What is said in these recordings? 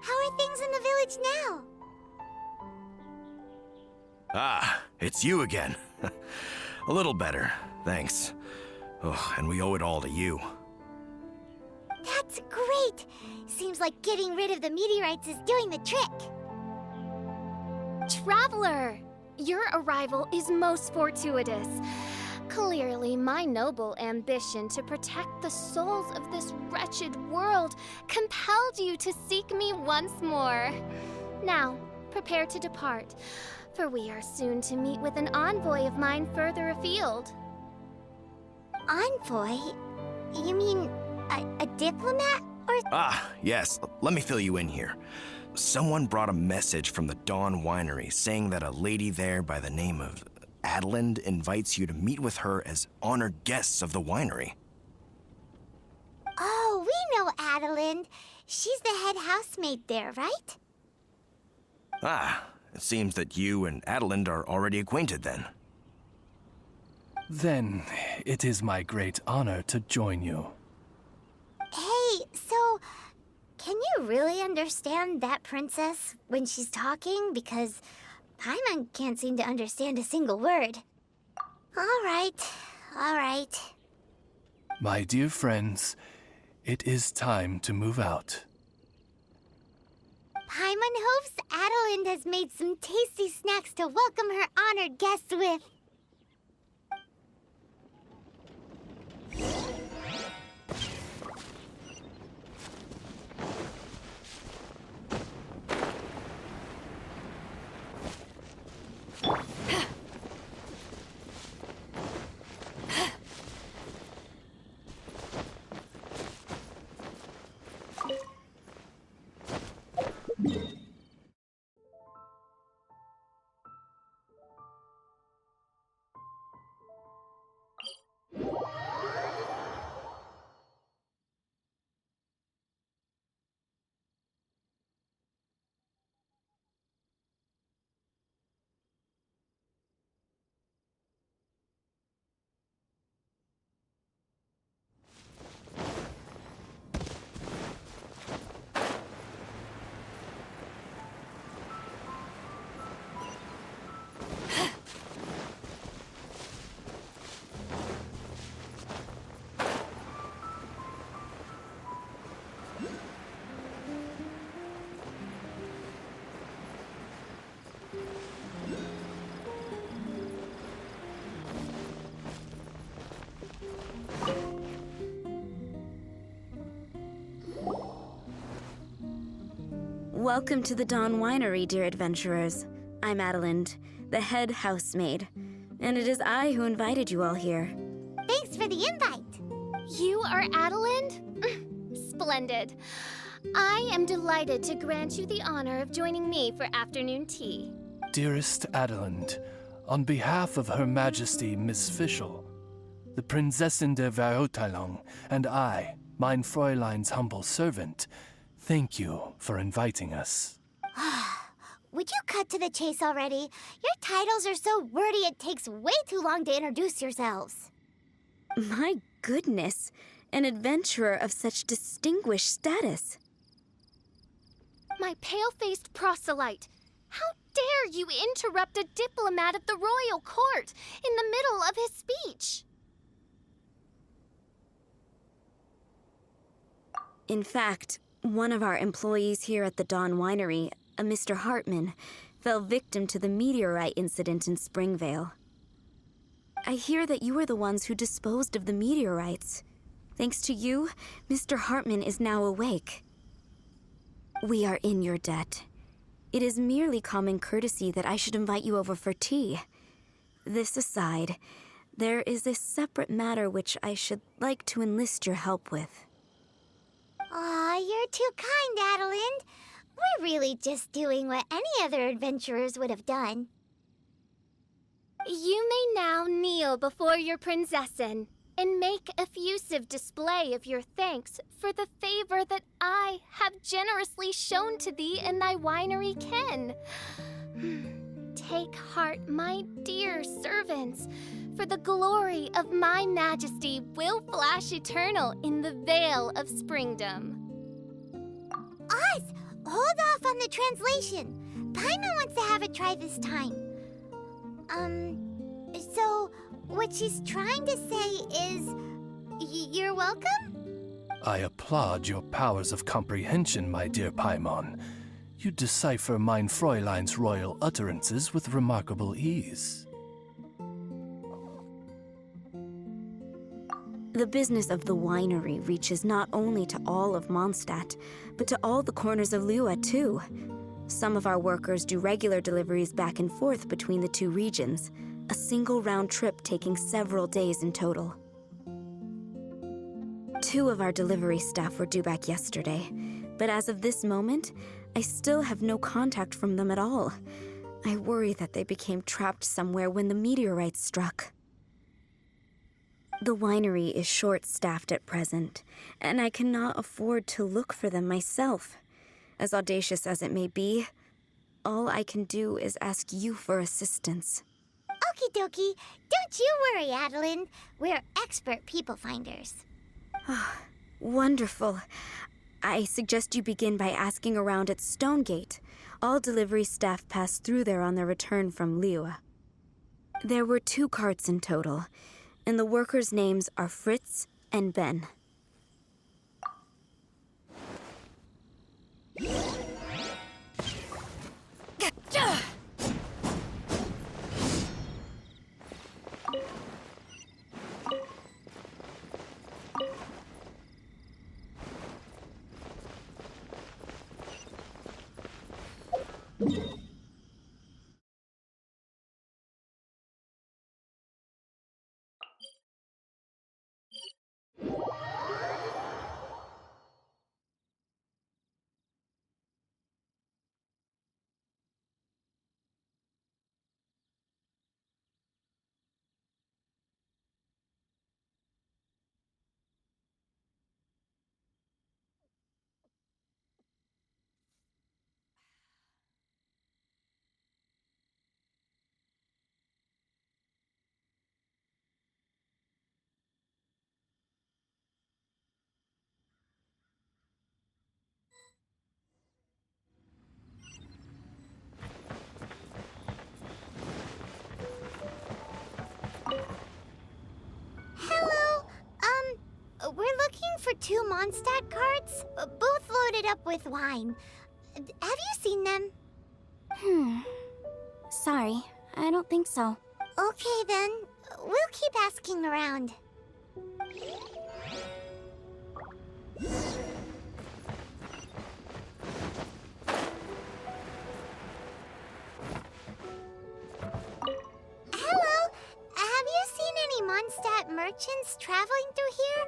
How are things in the village now? Ah, it's you again. A little better, thanks. Oh, and we owe it all to you. That's great! Seems like getting rid of the meteorites is doing the trick. Traveler! Your arrival is most fortuitous. Clearly, my noble ambition to protect the souls of this wretched world compelled you to seek me once more. Now, prepare to depart, for we are soon to meet with an envoy of mine further afield. Envoy? You mean a diplomat? Or... Ah, yes. Let me fill you in here. Someone brought a message from the Dawn Winery saying that a lady there by the name of Adeline invites you to meet with her as honored guests of the winery. Oh, we know Adeline. She's the head housemaid there, right? Ah, it seems that you and Adeline are already acquainted then. Then, it is my great honor to join you. Hey, so, can you really understand that princess when she's talking? Because Paimon can't seem to understand a single word. All right. My dear friends, it is time to move out. Paimon hopes Adeline has made some tasty snacks to welcome her honored guests with. Welcome to the Dawn Winery, dear adventurers. I'm Adeline, the head housemaid, and it is I who invited you all here. Thanks for the invite. You are Adeline? Splendid. I am delighted to grant you the honor of joining me for afternoon tea. Dearest Adeline, on behalf of Her Majesty Miss Fischl, the Prinzessin der Verurteilung, and I, mein Fräulein's humble servant, thank you for inviting us. Would you cut to the chase already? Your titles are so wordy it takes way too long to introduce yourselves. My goodness, an adventurer of such distinguished status. My pale-faced proselyte, how dare you interrupt a diplomat of the royal court in the middle of his speech? In fact, one of our employees here at the Dawn Winery, a Mr. Hartman, fell victim to the meteorite incident in Springvale. I hear that you were the ones who disposed of the meteorites. Thanks to you, Mr. Hartman is now awake. We are in your debt. It is merely common courtesy that I should invite you over for tea. This aside, there is a separate matter which I should like to enlist your help with. Aw, you're too kind, Adelind. We're really just doing what any other adventurers would have done. You may now kneel before your prinzessin and make effusive display of your thanks for the favor that I have generously shown to thee in thy winery ken. Take heart, my dear servants, for the glory of my majesty will flash eternal in the vale of springdom. Oz, hold off on the translation. Paimon wants to have a try this time. So what she's trying to say is, you're welcome? I applaud your powers of comprehension, my dear Paimon. You decipher mein Fräulein's royal utterances with remarkable ease. The business of the winery reaches not only to all of Mondstadt, but to all the corners of Lua, too. Some of our workers do regular deliveries back and forth between the two regions, a single round trip taking several days in total. 2 of our delivery staff were due back yesterday, but as of this moment, I still have no contact from them at all. I worry that they became trapped somewhere when the meteorites struck. The winery is short-staffed at present, and I cannot afford to look for them myself. As audacious as it may be, all I can do is ask you for assistance. Okie dokie. Don't you worry, Adelind. We're expert people finders. Wonderful. I suggest you begin by asking around at Stonegate. All delivery staff pass through there on their return from Liyue. There were 2 carts in total, and the workers' names are Fritz and Ben. Hello. We're looking for 2 Mondstadt carts, both loaded up with wine. Have you seen them? Sorry, I don't think so. Okay then. We'll keep asking around. Hello. Have you seen any Mondstadt merchants traveling through here?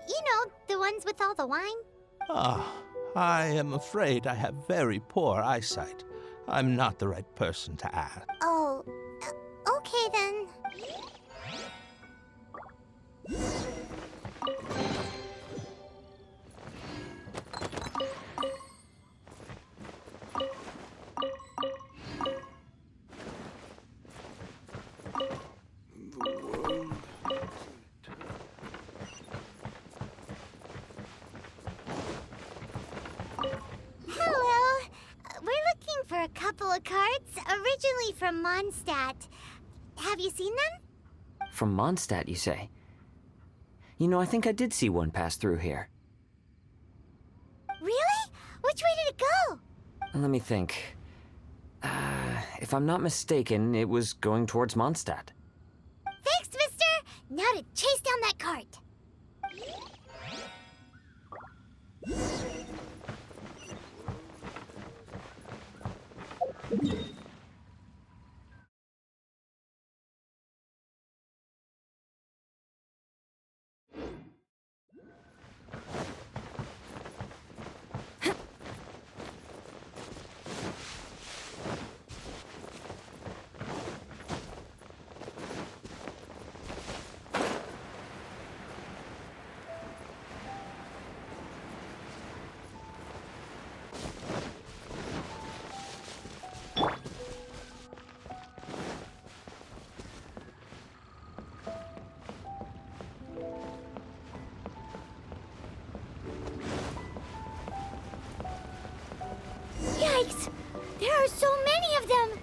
You know, the ones with all the wine? I am afraid I have very poor eyesight. I'm not the right person to ask. Oh, okay then. Hello. We're looking for a couple of carts, originally from Mondstadt. Have you seen them? From Mondstadt, you say? You know, I think I did see one pass through here. Really? Which way did it go? Let me think. If I'm not mistaken, it was going towards Mondstadt. Thanks Now to chase down that cart. Yikes! There are so many of them!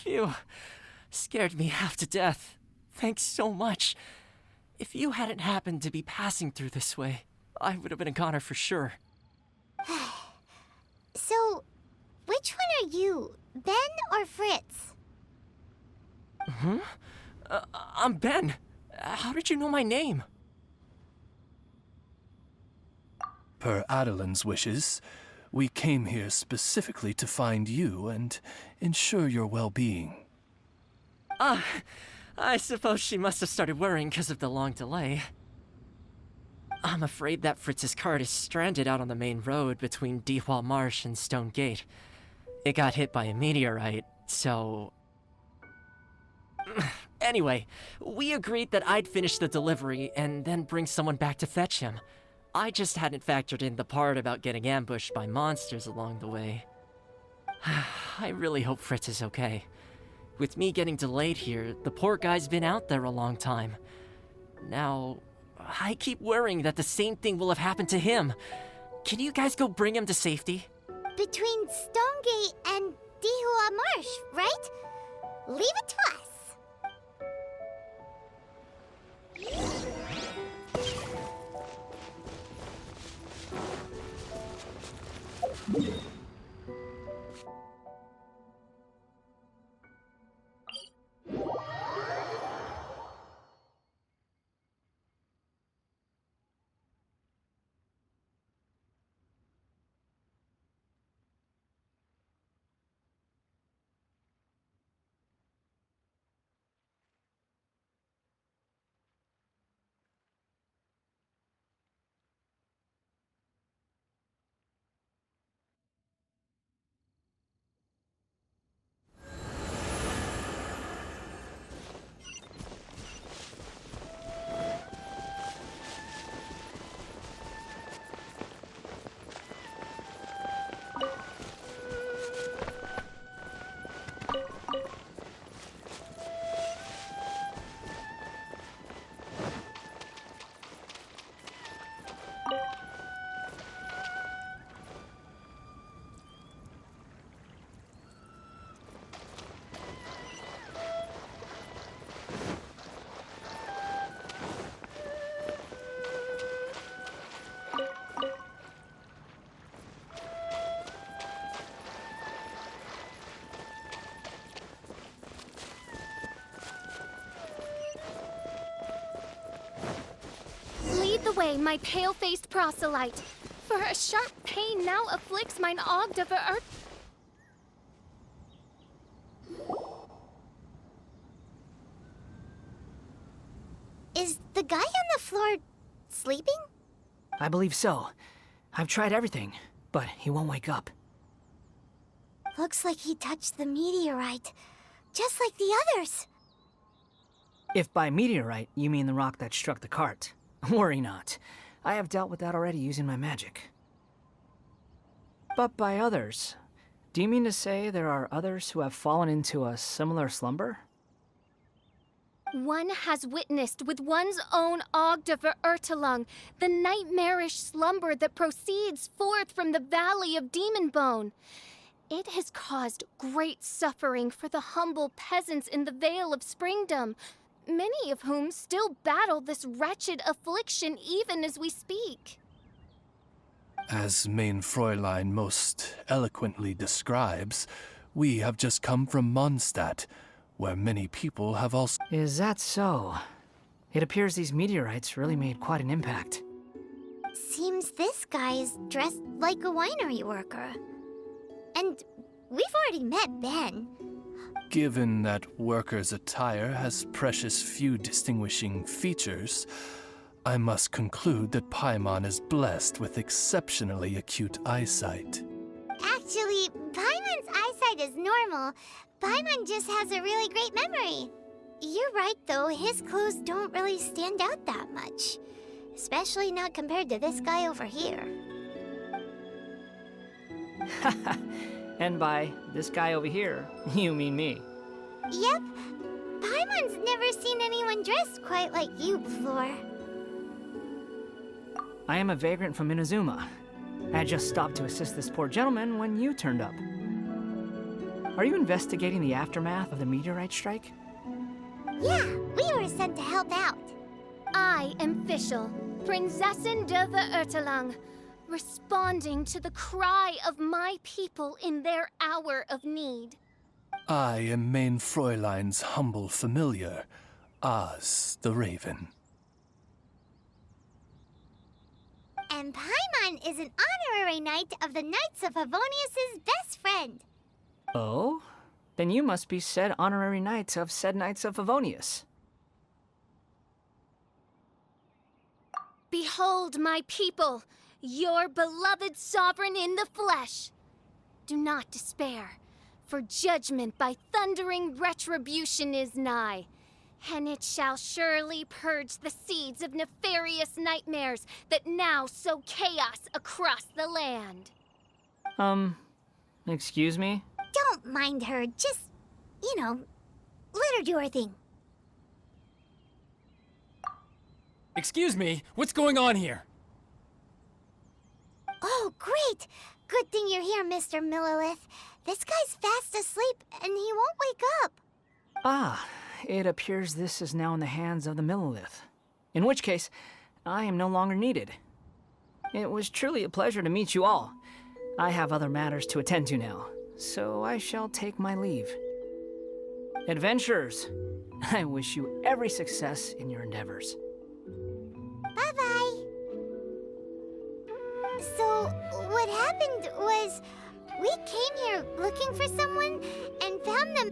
Phew. Scared me half to death. Thanks so much. If you hadn't happened to be passing through this way, I would have been a goner for sure. So, which one are you, Ben or Fritz? I'm Ben. How did you know my name? Per Adeline's wishes, we came here specifically to find you and ensure your well-being. I suppose she must have started worrying because of the long delay. I'm afraid that Fritz's cart is stranded out on the main road between Dihua Marsh and Stone Gate. It got hit by a meteorite, so... Anyway, we agreed that I'd finish the delivery and then bring someone back to fetch him. I just hadn't factored in the part about getting ambushed by monsters along the way. I really hope Fritz is okay. With me getting delayed here, the poor guy's been out there a long time. Now, I keep worrying that the same thing will have happened to him. Can you guys go bring him to safety? Between Stonegate and Dihua Marsh, right? Leave it to us. away, my pale-faced proselyte, for a sharp pain now afflicts mine Ogd of earth. Is the guy on the floor sleeping? I believe so. I've tried everything, but he won't wake up. Looks like he touched the meteorite, just like the others. If by meteorite you mean the rock that struck the cart, worry not. I have dealt with that already using my magic. But by others, do you mean to say there are others who have fallen into a similar slumber? One has witnessed with one's own Ogd of Ertelung the nightmarish slumber that proceeds forth from the Valley of Demonbone. It has caused great suffering for the humble peasants in the Vale of Springdom, many of whom still battle this wretched affliction even as we speak. As Main Fräulein most eloquently describes, we have just come from Mondstadt, where many people have also... Is that so? It appears these meteorites really made quite an impact. Seems this guy is dressed like a winery worker. And we've already met Ben. Given that worker's attire has precious few distinguishing features, I must conclude that Paimon is blessed with exceptionally acute eyesight. Actually, Paimon's eyesight is normal. Paimon just has a really great memory. You're right, though. His clothes don't really stand out that much. Especially not compared to this guy over here. And by this guy over here, you mean me. Yep. Paimon's never seen anyone dressed quite like you before. I am a vagrant from Inazuma. I had just stopped to assist this poor gentleman when you turned up. Are you investigating the aftermath of the meteorite strike? Yeah, we were sent to help out. I am Fischl, Prinzessin de Ertelung, responding to the cry of my people in their hour of need. I am Main Fräulein's humble familiar, Oz the Raven. And Paimon is an honorary knight of the Knights of Favonius' best friend. Oh? Then you must be said honorary knight of said Knights of Favonius. Behold my people, your beloved sovereign in the flesh. Do not despair, for judgment by thundering retribution is nigh, and it shall surely purge the seeds of nefarious nightmares that now sow chaos across the land. Excuse me? Don't mind her, just, let her do her thing. Excuse me, what's going on here? Oh, great! Good thing you're here, Mr. Millilith. This guy's fast asleep, and he won't wake up. Ah, it appears this is now in the hands of the Millilith. In which case, I am no longer needed. It was truly a pleasure to meet you all. I have other matters to attend to now, so I shall take my leave. Adventurers, I wish you every success in your endeavors. Bye-bye. So, what happened was, we came here looking for someone and found them.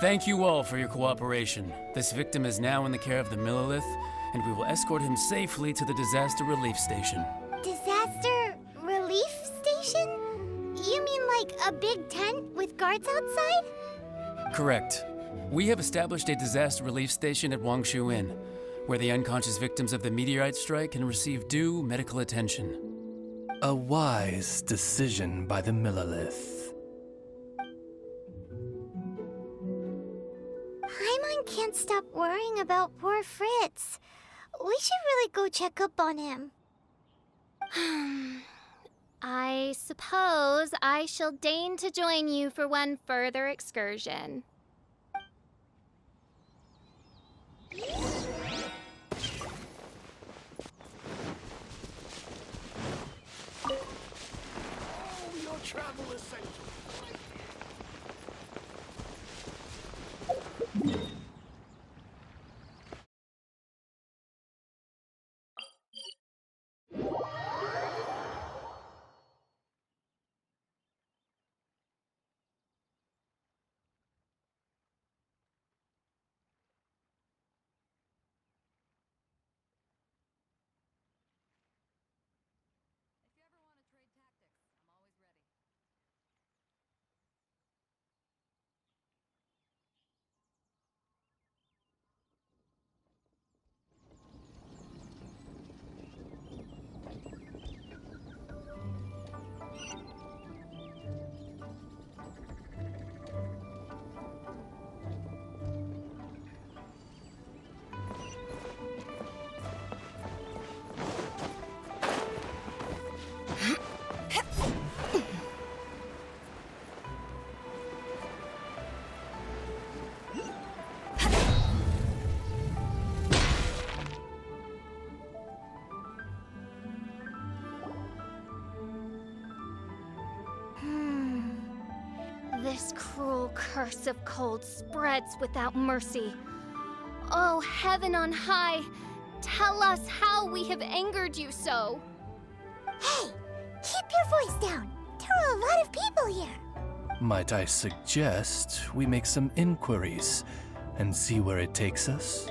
Thank you all for your cooperation. This victim is now in the care of the Millilith, and we will escort him safely to the disaster relief station. Disaster relief station? You mean like a big tent with guards outside? Correct. We have established a disaster relief station at Wangshu Inn, where the unconscious victims of the meteorite strike can receive due medical attention. A wise decision by the Millilith. Paimon can't stop worrying about poor Fritz. We should really go check up on him. I suppose I shall deign to join you for one further excursion. Your travel essentials. This cruel curse of cold spreads without mercy. Oh, heaven on high, tell us how we have angered you so. Hey, keep your voice down. There are a lot of people here. Might I suggest we make some inquiries and see where it takes us?